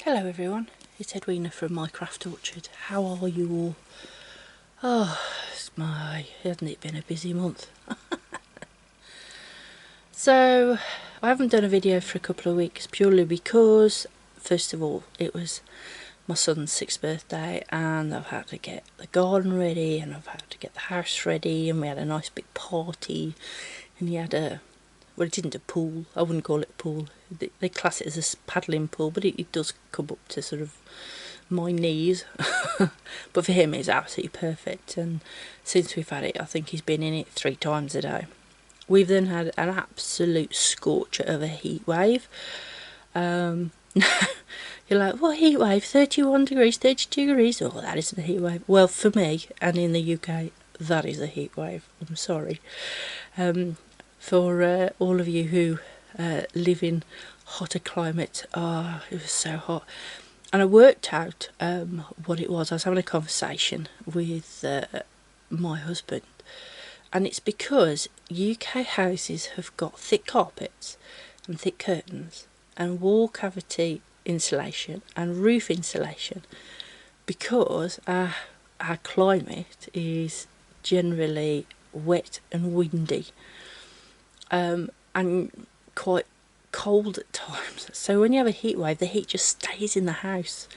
Hello everyone, it's Edwina from Minecraft Orchard. How are you all? Oh, hasn't it been a busy month? So, I haven't done a video for a couple of weeks purely because, first of all, it was my son's 6th birthday and I've had to get the garden ready and I've had to get the house ready, and we had a nice big party, and he had well, it isn't a pool, I wouldn't call it a pool, they class it as a paddling pool, but it does come up to sort of my knees. But for him it's absolutely perfect, and since we've had it I think he's been in it 3 times a day. We've then had an absolute scorcher of a heat wave. You're like, what heat wave? 31 degrees, 32 degrees? Oh, that isn't a heat wave. Well, for me, and in the UK, that is a heat wave. I'm sorry. For all of you who live in hotter climates, it was so hot. And I worked out what it was. I was having a conversation with my husband, and it's because UK houses have got thick carpets and thick curtains and wall cavity insulation and roof insulation, because our climate is generally wet and windy, and quite cold at times. So when you have a heat wave, the heat just stays in the house.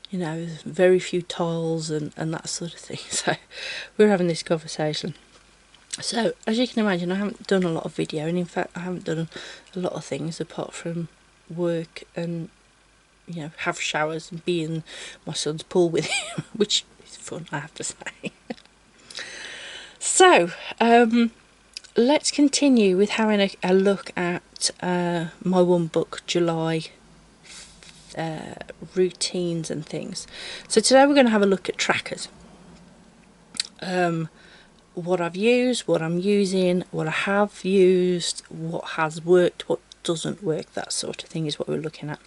You know, there's very few tiles and that sort of thing. So we're having this conversation. So as you can imagine, I haven't done a lot of video, and in fact I haven't done a lot of things apart from work and, you know, have showers and be in my son's pool with him, which is fun, I have to say. So let's continue with having a look at my one book, July routines and things. So today we're going to have a look at trackers. What I've used, what I'm using, what I have used, what has worked, what doesn't work, that sort of thing is what we're looking at.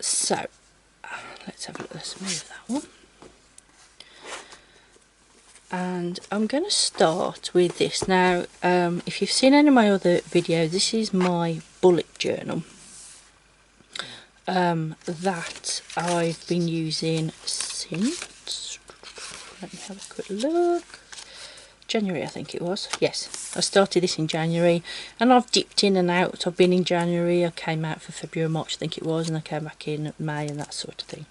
So let's have a look. Let's move that one. And I'm going to start with this. Now, if you've seen any of my other videos, this is my bullet journal that I've been using since, let me have a quick look, January I think it was. Yes, I started this in January and I've dipped in and out. I've been in January, I came out for February, March I think it was, and I came back in May and that sort of thing.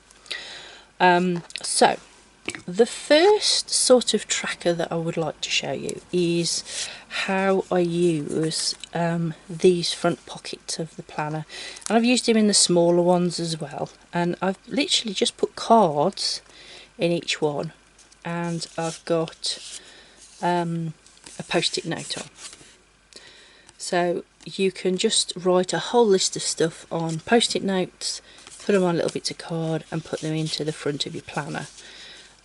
So the first sort of tracker that I would like to show you is how I use these front pockets of the planner, and I've used them in the smaller ones as well, and I've literally just put cards in each one, and I've got a post-it note on. So you can just write a whole list of stuff on post-it notes, put them on little bits of card and put them into the front of your planner.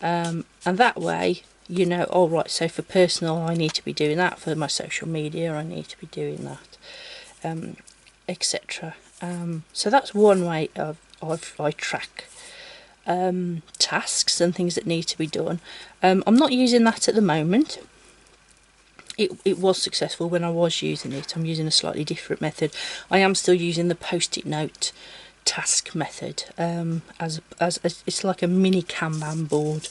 And that way, you know, all right, so for personal I need to be doing that, for my social media I need to be doing that, etc. So that's one way I track tasks and things that need to be done. I'm not using that at the moment. It was successful when I was using it. I'm using a slightly different method. I am still using the post-it note task method, as it's like a mini Kanban board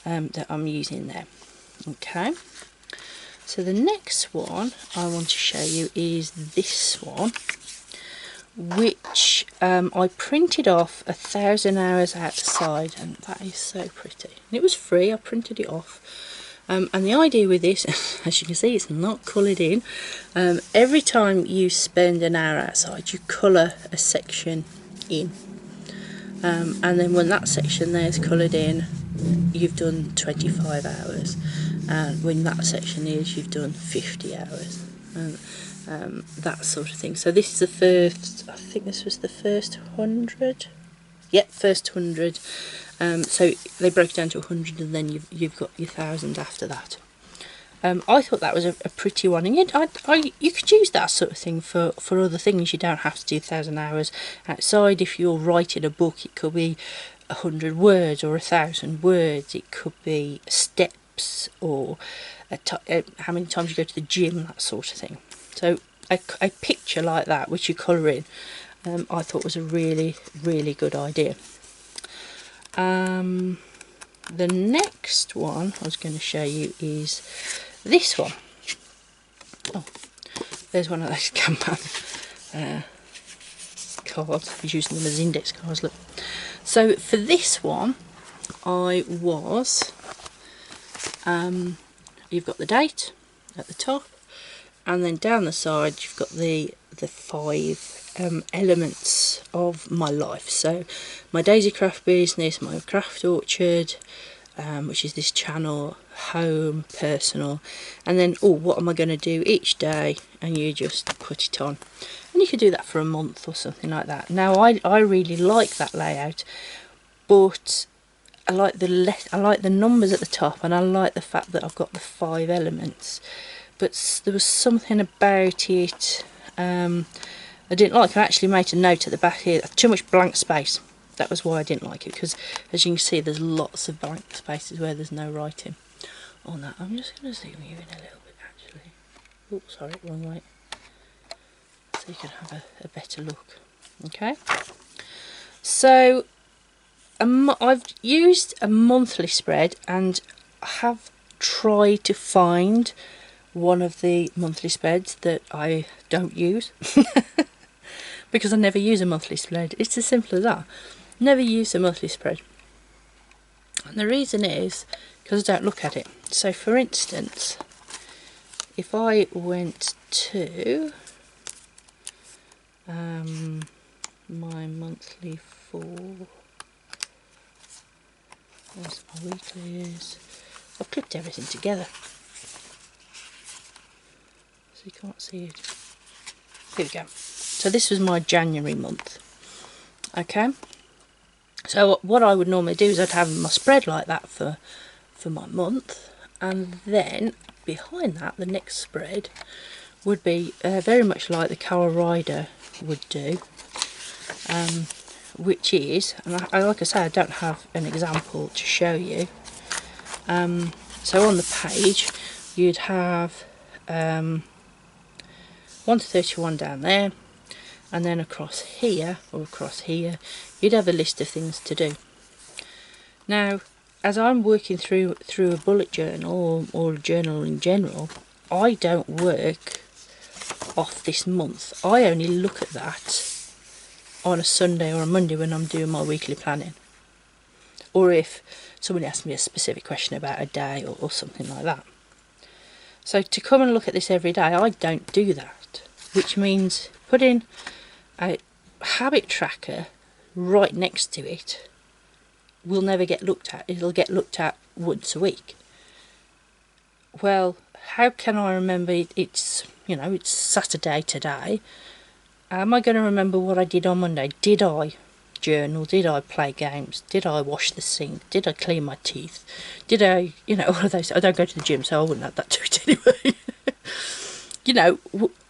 that I'm using there. Okay, so the next one I want to show you is this one, which I printed off 1,000 hours outside, and that is so pretty. And it was free, I printed it off. And the idea with this, as you can see, it's not coloured in. Every time you spend an hour outside, you colour a section in, and then when that section there is coloured in, you've done 25 hours, and when that section is, you've done 50 hours, and that sort of thing. So this is the first, I think this was the first 100. Yep, first 100. So they broke it down to 100, and then you've got your 1,000 after that. I thought that was a pretty one, and yet you could use that sort of thing for other things. You don't have to do 1,000 hours outside. If you're writing a book, it could be 100 words or 1,000 words. It could be steps, or how many times you go to the gym, that sort of thing. So a picture like that, which you colour in, I thought was a really good idea. The next one I was going to show you is this one. Oh, there's one of those Kanban cards. He's using them as index cards, look. So for this one, I was, you've got the date at the top, and then down the side you've got the 5 elements of my life. So my daisy craft business, my craft orchard, which is this channel, home, personal, and then what am I going to do each day, and you just put it on, and you could do that for a month or something like that. Now I really like that layout, but I like the numbers at the top, and I like the fact that I've got the 5 elements, but there was something about it I didn't like. I actually made a note at the back here, too much blank space. That was why I didn't like it, because as you can see there's lots of blank spaces where there's no writing on that. I'm just going to zoom you in a little bit actually. Oh, sorry, wrong way. So you can have a better look. Okay, so I've used a monthly spread, and I have tried to find one of the monthly spreads that I don't use because I never use a monthly spread. It's as simple as that. Never use a monthly spread, and the reason is because I don't look at it. So for instance, if I went to my monthly there's my weeklies. I've clipped everything together so you can't see it. Here we go. So this was my January month. Okay, so what I would normally do is I'd have my spread like that for my month, and then behind that the next spread would be very much like the Carol Ryder would do, which is, and like I say, I don't have an example to show you. So on the page you'd have 1 to 31 down there, and then across here or across here you'd have a list of things to do. Now, as I'm working through a bullet journal or a journal in general, I don't work off this month. I only look at that on a Sunday or a Monday when I'm doing my weekly planning, or if somebody asks me a specific question about a day or something like that. So to come and look at this every day, I don't do that, which means putting a habit tracker right next to it will never get looked at. It'll get looked at once a week. Well, how can I remember it's, you know, it's Saturday today? Am I going to remember what I did on Monday? Did I journal? Did I play games? Did I wash the sink? Did I clean my teeth? Did I, you know, all of those. I don't go to the gym, so I wouldn't have that to it anyway. You know,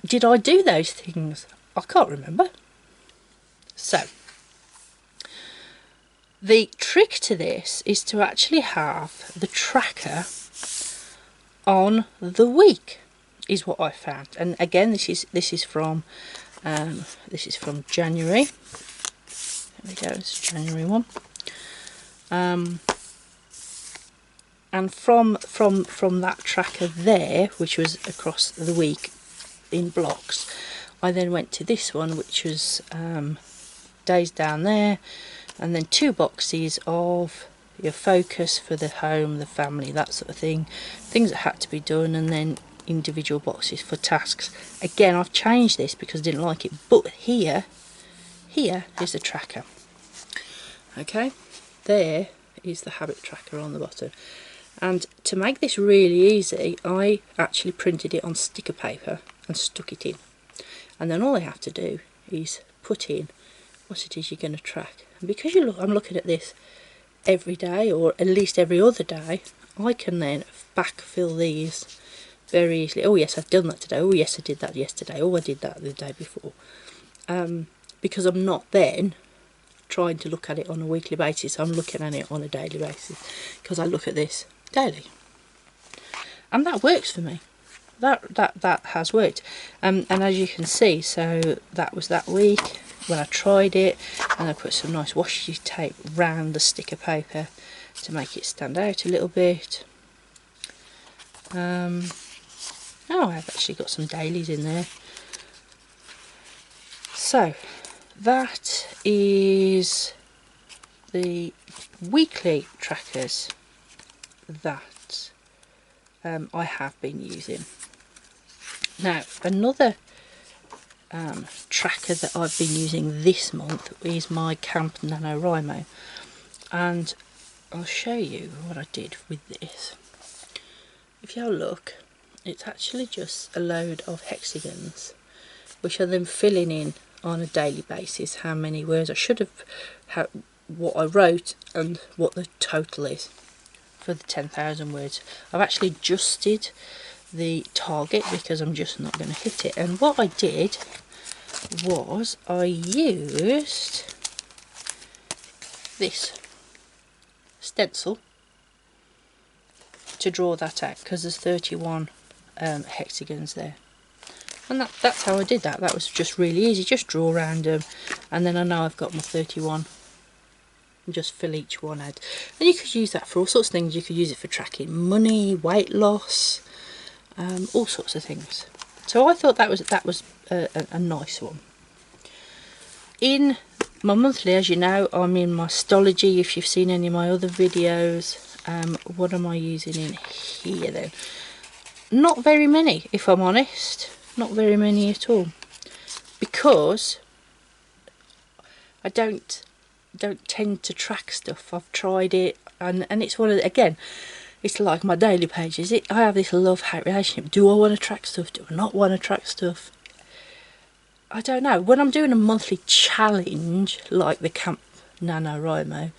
did I do those things? I can't remember. So the trick to this is to actually have the tracker on the week, is what I found. And again, this is from January. There we go, it's January 1. And from that tracker there, which was across the week in blocks, I then went to this one, which was days down there, and then 2 boxes of your focus for the home, the family, that sort of thing, things that had to be done, and then individual boxes for tasks. Again, I've changed this because I didn't like it, but here is the tracker. Okay, there is the habit tracker on the bottom, and to make this really easy, I actually printed it on sticker paper and stuck it in, and then all I have to do is put in what it is you're going to track. And because I'm looking at this every day, or at least every other day, I can then backfill these very easily. Oh yes, I've done that today. Oh yes, I did that yesterday. Oh, I did that the day before. Because I'm not then trying to look at it on a weekly basis, I'm looking at it on a daily basis, because I look at this daily, and that works for me. That has worked. And as you can see, so that was that week. when I tried it, and I put some nice washi tape round the sticker paper to make it stand out a little bit. Oh, I've actually got some dailies in there. So that is the weekly trackers that I have been using. Now, another tracker that I've been using this month is my Camp NaNoWRIMO, and I'll show you what I did with this. If you have a look, it's actually just a load of hexagons, which are then filling in on a daily basis how many words I should have, what I wrote and what the total is for the 10,000 words. I've actually adjusted the target because I'm just not going to hit it, and what I did was I used this stencil to draw that out, because there's 31 hexagons there, and that's how I did that. That was just really easy, just draw around them, and then I know I've got my 31 and just fill each one out. And you could use that for all sorts of things. You could use it for tracking money, weight loss, all sorts of things. So I thought that was a nice one. In my monthly, as you know, I'm in my Stalogy. If you've seen any of my other videos, what am I using in here then? Not very many, if I'm honest. Not very many at all, because I don't tend to track stuff. I've tried it, and it's one of the, again, it's like my daily pages. I have this love-hate relationship. Do I want to track stuff? Do I not want to track stuff? I don't know. When I'm doing a monthly challenge like the Camp NaNoWRIMO,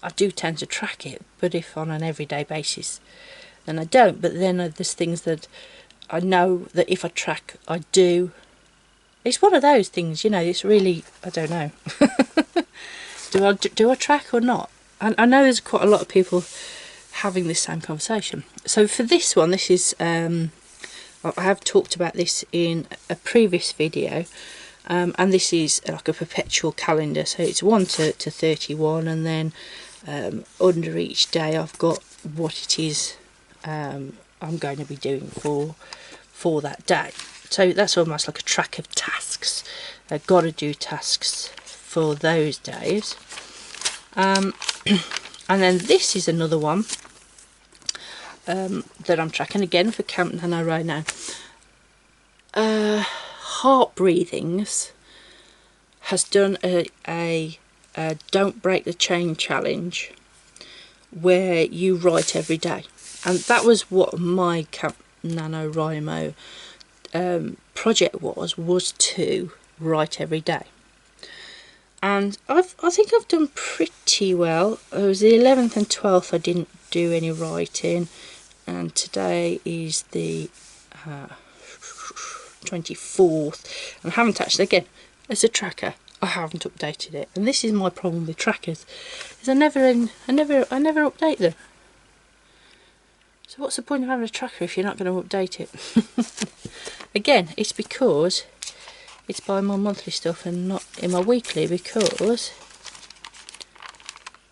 I do tend to track it, but if on an everyday basis, then I don't. But then there's things that I know that if I track, I do. It's one of those things, you know, it's really, I don't know. Do I track or not? And I know there's quite a lot of people having this same conversation. So for this one, this is, I have talked about this in a previous video, and this is like a perpetual calendar. So it's 1 to 31, and then under each day I've got what it is I'm going to be doing for that day. So that's almost like a track of tasks. I've got to do tasks for those days. And then this is another one that I'm tracking again for Camp NaNoWRIMO. Heart Breathings has done a Don't Break the Chain challenge where you write every day, and that was what my Camp NaNoWRIMO project was to write every day. And I think I've done pretty well. It was the 11th and 12th I didn't do any writing, and today is the 24th, and I haven't actually, again, as a tracker, I haven't updated it. And this is my problem with trackers, is I never update them. So what's the point of having a tracker if you're not going to update it? Again, it's because it's by my monthly stuff and not in my weekly, because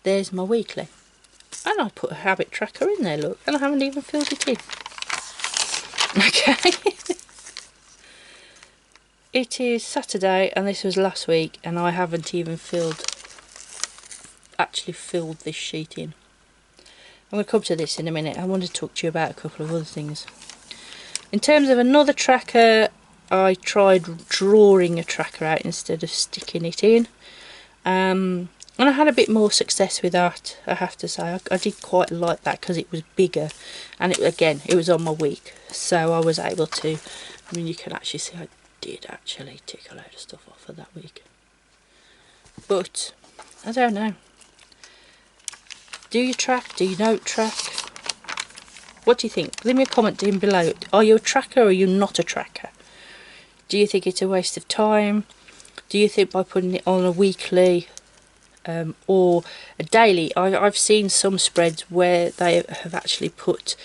there's my weekly. And I put a habit tracker in there, look, and I haven't even filled it in. Okay. It is Saturday, and this was last week, and I haven't even actually filled this sheet in. I'm going to come to this in a minute. I want to talk to you about a couple of other things. In terms of another tracker, I tried drawing a tracker out instead of sticking it in, and I had a bit more success with that, I have to say. I did quite like that because it was bigger, and it was on my week, so I was able to, I mean, you can actually see I did actually tick a load of stuff off of that week. But I don't know, do you track, do you not track? What do you think? Leave me a comment down below. Are you a tracker or are you not a tracker? Do you think it's a waste of time? Do you think by putting it on a weekly or a daily? I've seen some spreads where they have actually put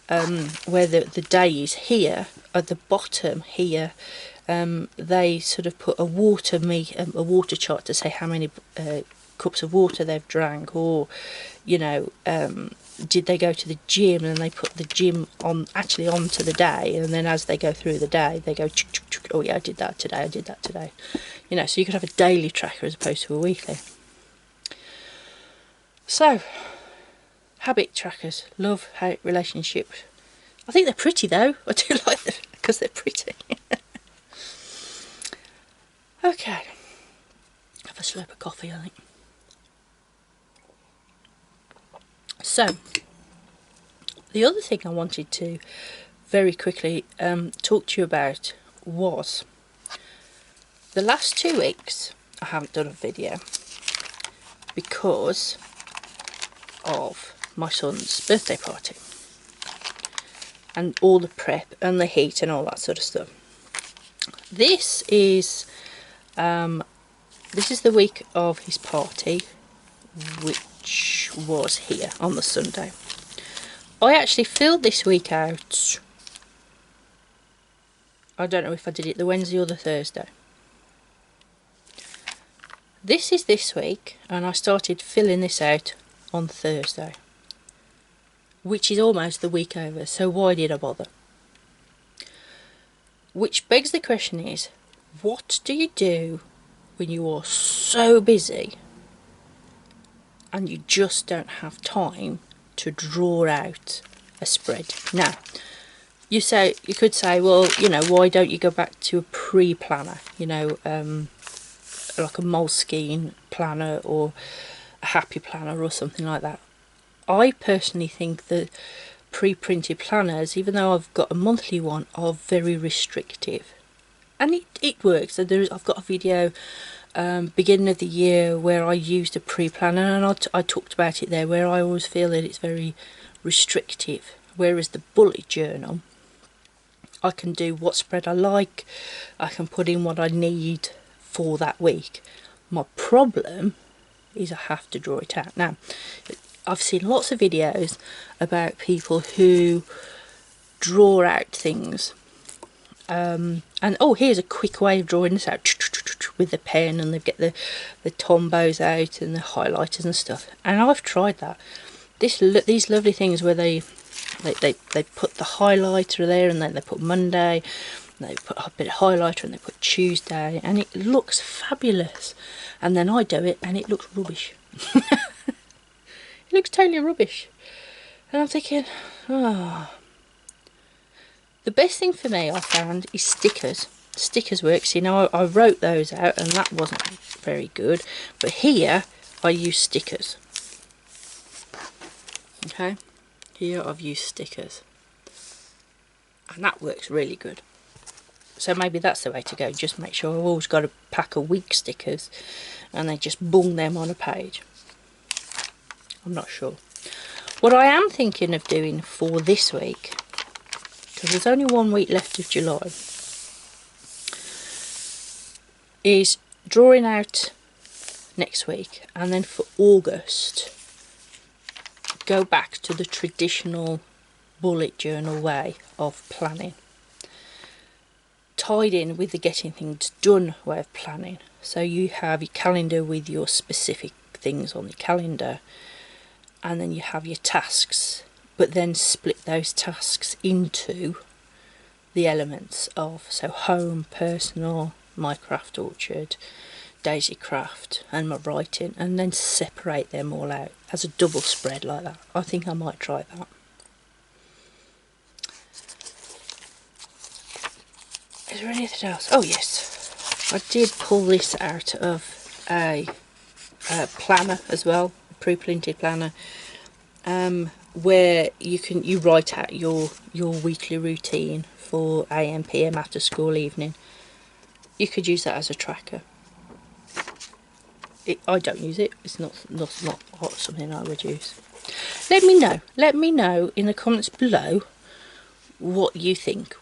where the day is here at the bottom here, they sort of put a water chart to say how many cups of water they've drank, or you know, did they go to the gym, and they put the gym on actually onto the day, and then as they go through the day they go chuk, chuk, chuk, oh yeah, I did that today, I did that today, you know, so you could have a daily tracker as opposed to a weekly. So habit trackers, love, hate, relationship. I think they're pretty though. I do like them because they're pretty. Okay, have a slurp of coffee, I think. So the other thing I wanted to very quickly talk to you about was the last 2 weeks I haven't done a video because of my son's birthday party and all the prep and the heat and all that sort of stuff. This is the week of his party, which was here on the Sunday. I actually filled this week out, I don't know if I did it the Wednesday or the Thursday. This is this week, and I started filling this out on Thursday, which is almost the week over, so why did I bother? Which begs the question is, what do you do when you are so busy and you just don't have time to draw out a spread? Now, you could say, well, you know, why don't you go back to a pre-planner, you know, like a Moleskine planner or a Happy Planner or something like that. I personally think that pre-printed planners, even though I've got a monthly one, are very restrictive, and it works. So I've got a video beginning of the year where I used a pre-planner, and I talked about it there, where I always feel that it's very restrictive, whereas the bullet journal, I can do what spread I like, I can put in what I need for that week. My problem is I have to draw it out. Now, I've seen lots of videos about people who draw out things, and oh, here's a quick way of drawing this out with the pen, and they get the tombos out and the highlighters and stuff, and I've tried that. These lovely things where they put the highlighter there, and then they put Monday, they put a bit of highlighter, and they put Tuesday, and it looks fabulous. And then I do it and it looks rubbish. It looks totally rubbish, and I'm thinking, oh. The best thing for me, I found, is stickers. Stickers works. You know, I wrote those out and that wasn't very good, but here I use stickers. Okay, here I've used stickers, and that works really good. So maybe that's the way to go. Just make sure I've always got a pack of week stickers, and they just bung them on a page. I'm not sure. What I am thinking of doing for this week, because there's only 1 week left of July, is drawing out next week, and then for August go back to the traditional bullet journal way of planning, tied in with the getting things done way of planning. So you have your calendar with your specific things on the calendar, and then you have your tasks, but then split those tasks into the elements of, so home, personal, my craft orchard, daisy craft, and my writing, and then separate them all out as a double spread like that. I think I might try that. Is there anything else? Oh yes, I did pull this out of a planner as well, a pre-printed planner, where you write out your weekly routine for AM, PM, after school, evening. You could use that as a tracker. I don't use it. It's not something I would use. Let me know in the comments below what you think.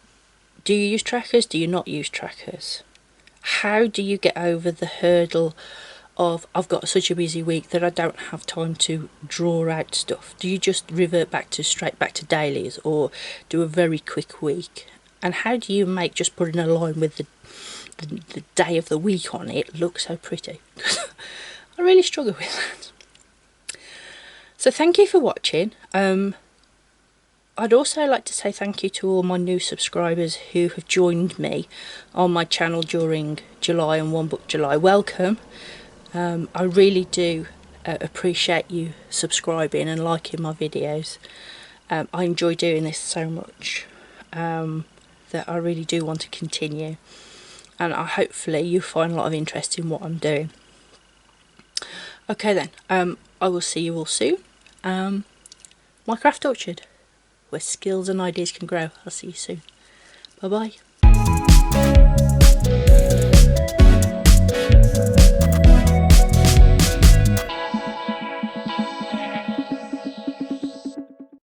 Do you use trackers? Do you not use trackers? How do you get over the hurdle of, I've got such a busy week that I don't have time to draw out stuff? Do you just revert straight back to dailies, or do a very quick week? And how do you make just putting a line with the day of the week on it look so pretty. I really struggle with that. So thank you for watching. I'd also like to say thank you to all my new subscribers who have joined me on my channel during July and One Book July. Welcome. I really do appreciate you subscribing and liking my videos. I enjoy doing this so much that I really do want to continue, and hopefully you find a lot of interest in what I'm doing. Okay then, I will see you all soon. My craft orchard, where skills and ideas can grow. I'll see you soon. Bye bye.